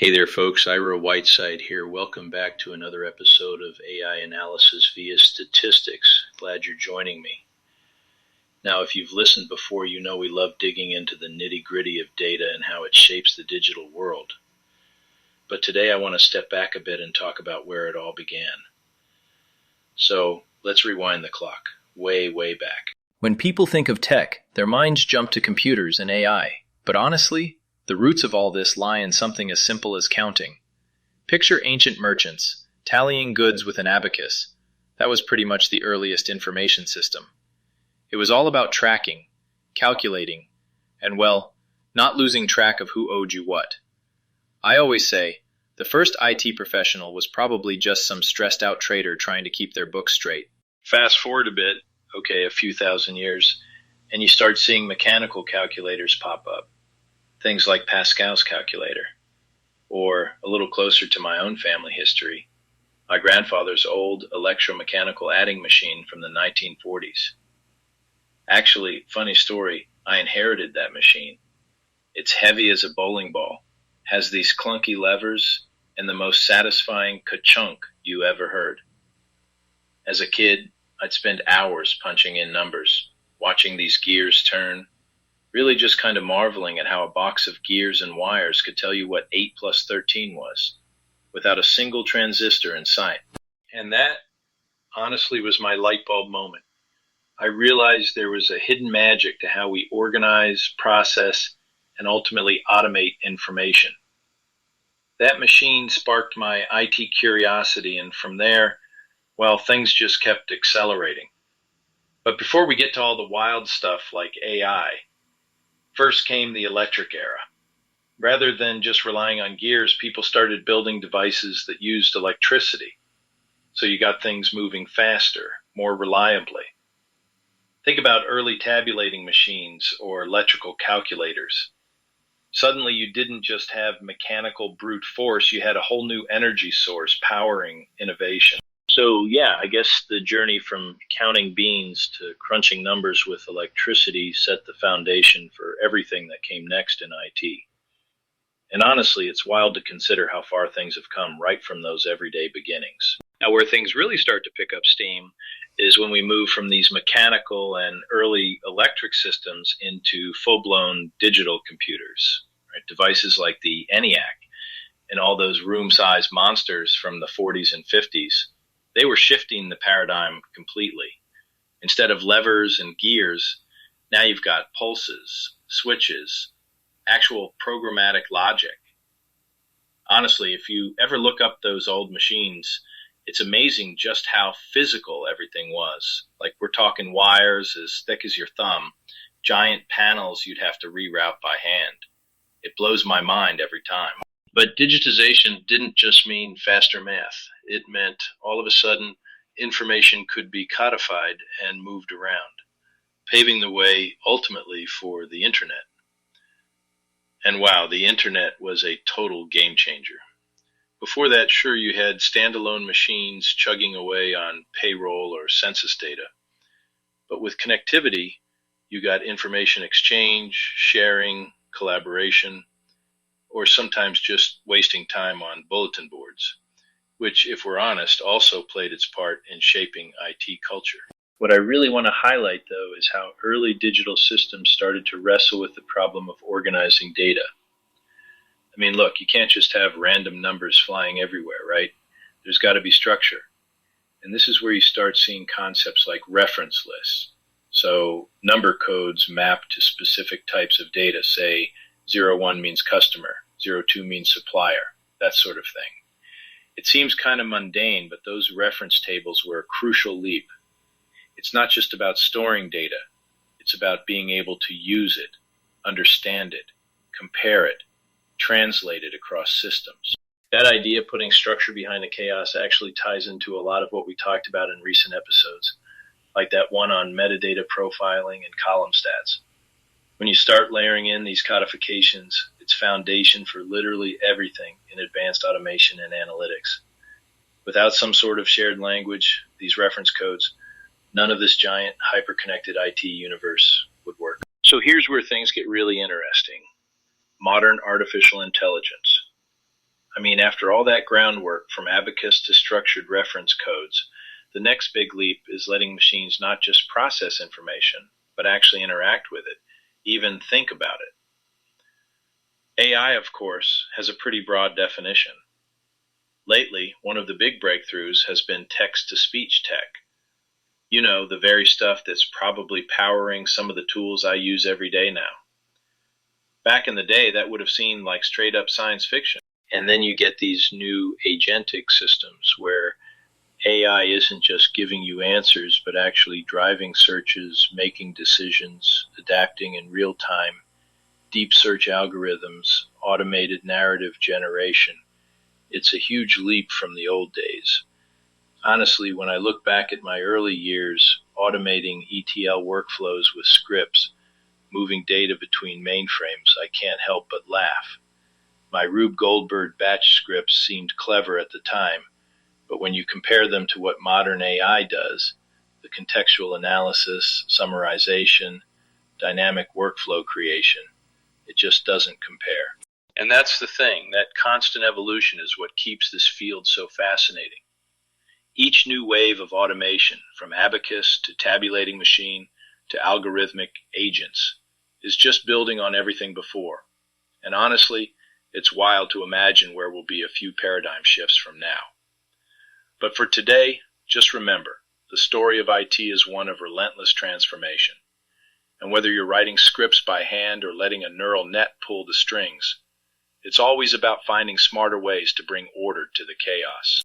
Hey there, folks. Ira Whiteside here. Welcome back to another episode of AI Analysis via Statistics. Glad you're joining me. Now, if you've listened before, you know we love digging into the nitty-gritty of data and how it shapes the digital world. But today I want to step back a bit and talk about where it all began. So let's rewind the clock, way back. When people think of tech, their minds jump to computers and AI. But honestly, the roots of all this lie in something as simple as counting. Picture ancient merchants, tallying goods with an abacus. That was pretty much the earliest information system. It was all about tracking, calculating, and well, not losing track of who owed you what. I always say, the first IT professional was probably just some stressed out trader trying to keep their books straight. Fast forward a bit, a few thousand years, and you start seeing mechanical calculators pop up. Things like Pascal's calculator, or a little closer to my own family history, my grandfather's old electromechanical adding machine from the 1940s. Actually, funny story, I inherited that machine. It's heavy as a bowling ball, has these clunky levers, and the most satisfying ka-chunk you ever heard. As a kid, I'd spend hours punching in numbers, watching these gears turn, really just kind of marveling at how a box of gears and wires could tell you what 8 plus 13 was, without a single transistor in sight. And that, honestly, was my light bulb moment. I realized there was a hidden magic to how we organize, process, and ultimately automate information. That machine sparked my IT curiosity, and from there, well, things just kept accelerating. But before we get to all the wild stuff like AI, first came the electric era. Rather than just relying on gears, people started building devices that used electricity. So you got things moving faster, more reliably. Think about early tabulating machines or electrical calculators. Suddenly you didn't just have mechanical brute force, you had a whole new energy source powering innovation. So yeah, I guess the journey from counting beans to crunching numbers with electricity set the foundation for everything that came next in IT. And honestly, it's wild to consider how far things have come right from those everyday beginnings. Now, where things really start to pick up steam is when we move from these mechanical and early electric systems into full-blown digital computers, right? Devices like the ENIAC and all those room-sized monsters from the 40s and 50s. They were shifting the paradigm completely. Instead of levers and gears, now you've got pulses, switches, actual programmatic logic. Honestly, if you ever look up those old machines, it's amazing just how physical everything was. Like, we're talking wires as thick as your thumb, giant panels you'd have to reroute by hand. It blows my mind every time. But digitization didn't just mean faster math. It meant all of a sudden information could be codified and moved around, paving the way ultimately for the internet. And wow, the internet was a total game changer. Before that, sure, you had standalone machines chugging away on payroll or census data. But with connectivity, you got information exchange, sharing, collaboration, or sometimes just wasting time on bulletin boards, which, if we're honest, also played its part in shaping IT culture. What I really want to highlight, though, is how early digital systems started to wrestle with the problem of organizing data. I mean, look, you can't just have random numbers flying everywhere, right? There's got to be structure. And this is where you start seeing concepts like reference lists. So number codes map to specific types of data, say 01 means customer, 02 means supplier, that sort of thing. It seems kind of mundane, but those reference tables were a crucial leap. It's not just about storing data. It's about being able to use it, understand it, compare it, translate it across systems. That idea, putting structure behind the chaos, actually ties into a lot of what we talked about in recent episodes, like that one on metadata profiling and column stats. When you start layering in these codifications, it's foundation for literally everything in advanced automation and analytics. Without some sort of shared language, these reference codes, none of this giant hyper-connected IT universe would work. So here's where things get really interesting. Modern artificial intelligence. I mean, after all that groundwork from abacus to structured reference codes, the next big leap is letting machines not just process information, but actually interact with it, even think about it. AI, of course, has a pretty broad definition. Lately, one of the big breakthroughs has been text-to-speech tech. You know, the very stuff that's probably powering some of the tools I use every day now. Back in the day, that would have seemed like straight-up science fiction. And then you get these new agentic systems where AI isn't just giving you answers, but actually driving searches, making decisions, adapting in real time, deep search algorithms, automated narrative generation. It's a huge leap from the old days. Honestly, when I look back at my early years automating ETL workflows with scripts, moving data between mainframes, I can't help but laugh. My Rube Goldberg batch scripts seemed clever at the time, but when you compare them to what modern AI does, the contextual analysis, summarization, dynamic workflow creation, it just doesn't compare. And that's the thing, that constant evolution is what keeps this field so fascinating. Each new wave of automation, from abacus to tabulating machine to algorithmic agents, is just building on everything before. And honestly, it's wild to imagine where we'll be a few paradigm shifts from now. But for today, just remember, the story of IT is one of relentless transformation. And whether you're writing scripts by hand or letting a neural net pull the strings, it's always about finding smarter ways to bring order to the chaos.